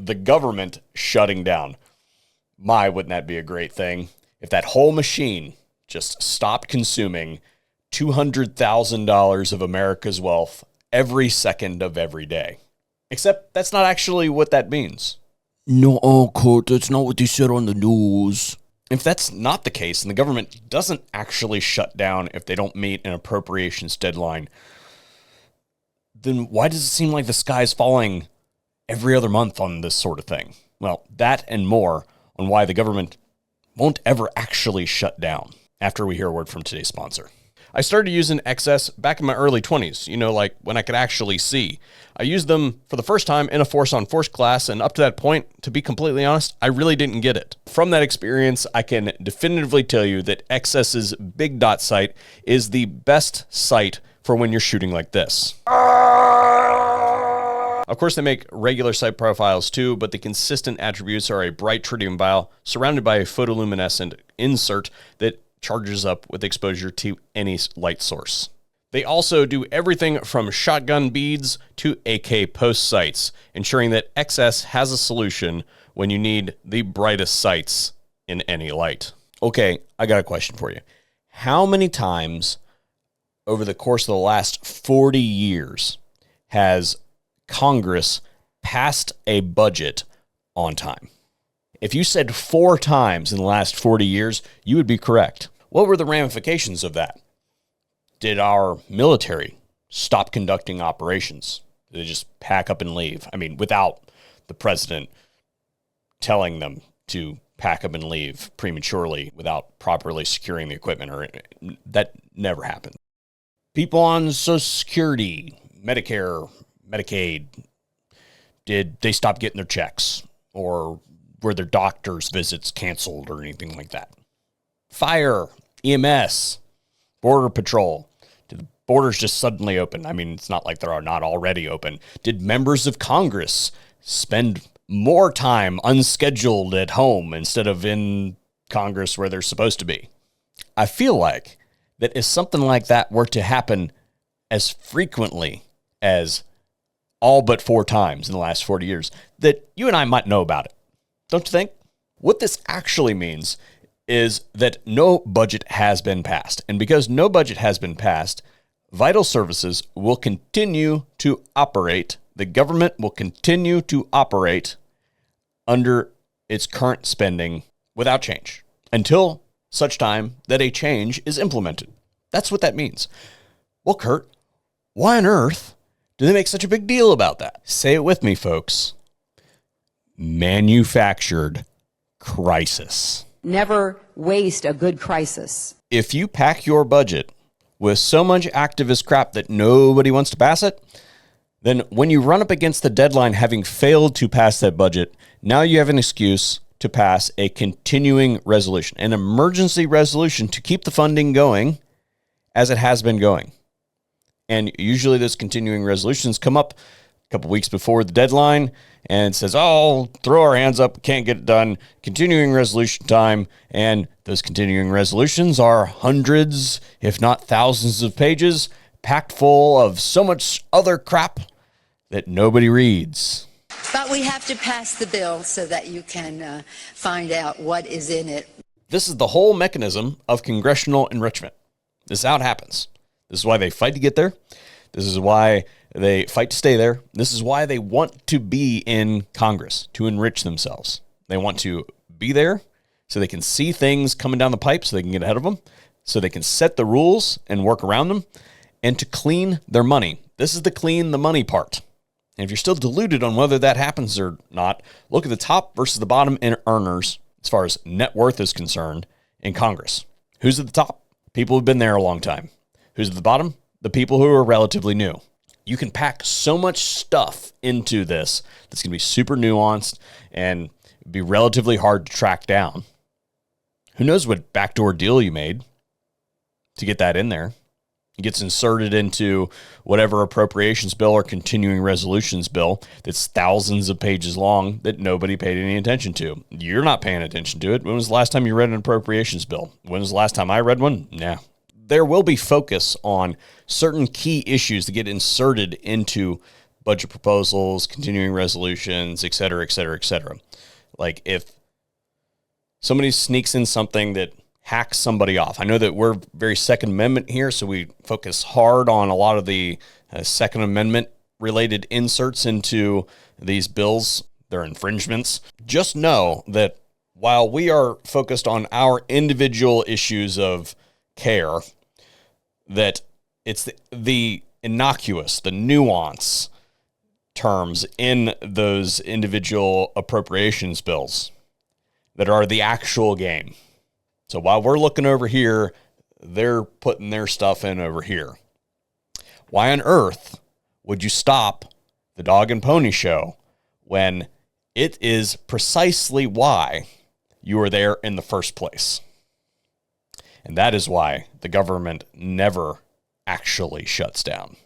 the government shutting down. My, wouldn't that be a great thing? If that whole machine just stopped consuming $200,000 of America's wealth every second of every day. Except that's not actually what that means. No, Kurt, that's not what they said on the news. If that's not the case, and the government doesn't actually shut down if they don't meet an appropriations deadline, then why does it seem like the sky's falling every other month on this sort of thing? Well, that and more on why the government won't ever actually shut down after we hear a word from today's sponsor. I started using XS back in my early 20s, like when I could actually see. I used them for the first time in a force-on-force class, and up to that point, to be completely honest, I really didn't get it. From that experience, I can definitively tell you that XS's big dot sight is the best sight for when you're shooting like this. Of course, they make regular sight profiles too, but the consistent attributes are a bright tritium dial surrounded by a photoluminescent insert that charges up with exposure to any light source. They also do everything from shotgun beads to AK post sights, ensuring that XS has a solution when you need the brightest sights in any light. Okay, I got a question for you. How many times over the course of the last 40 years has Congress passed a budget on time? If you said 4 times in the last 40 years, you would be correct. What were the ramifications of that? Did our military stop conducting operations? Did they just pack up and leave? I mean, without the president telling them to pack up and leave prematurely without properly securing the equipment, or that never happened. People on Social Security, Medicare, Medicaid, did they stop getting their checks, or were their doctor's visits canceled or anything like that? Fire, EMS, Border Patrol, did the borders just suddenly open? I mean, it's not like they are not already open. Did members of Congress spend more time unscheduled at home instead of in Congress where they're supposed to be? I feel like that if something like that were to happen as frequently as all but 4 times in the last 40 years, that you and I might know about it. Don't you think? What this actually means is that no budget has been passed. And because no budget has been passed, vital services will continue to operate. The government will continue to operate under its current spending without change until such time that a change is implemented. That's what that means. Well, Kurt, why on earth do they make such a big deal about that? Say it with me, folks. Manufactured crisis. Never waste a good crisis. If you pack your budget with so much activist crap that nobody wants to pass it, then when you run up against the deadline having failed to pass that budget, now you have an excuse to pass a continuing resolution, an emergency resolution to keep the funding going as it has been going. And usually those continuing resolutions come up a couple weeks before the deadline and says, oh, throw our hands up, can't get it done, continuing resolution time. And those continuing resolutions are hundreds, if not thousands of pages, packed full of so much other crap that nobody reads. But we have to pass the bill so that you can find out what is in it. This is the whole mechanism of congressional enrichment. This is how it happens. This is why they fight to get there. This is why they fight to stay there. This is why they want to be in Congress, to enrich themselves. They want to be there so they can see things coming down the pipe so they can get ahead of them, so they can set the rules and work around them, and to clean their money. This is the clean the money part. And if you're still deluded on whether that happens or not, look at the top versus the bottom earners as far as net worth is concerned in Congress. Who's at the top? People who've been there a long time. Who's at the bottom? The people who are relatively new. You can pack so much stuff into this that's going to be super nuanced and be relatively hard to track down. Who knows what backdoor deal you made to get that in there? It gets inserted into whatever appropriations bill or continuing resolutions bill that's thousands of pages long that nobody paid any attention to. You're not paying attention to it. When was the last time you read an appropriations bill? When was the last time I read one? Nah. There will be focus on certain key issues that get inserted into budget proposals, continuing resolutions, et cetera, et cetera, et cetera. Like if somebody sneaks in something that hacks somebody off. I know that we're very Second Amendment here, so we focus hard on a lot of the Second Amendment related inserts into these bills, their infringements. Just know that while we are focused on our individual issues of care, that it's the innocuous, the nuance terms in those individual appropriations bills that are the actual game. So while we're looking over here, they're putting their stuff in over here. Why on earth would you stop the dog and pony show when it is precisely why you are there in the first place? And that is why the government never actually shuts down.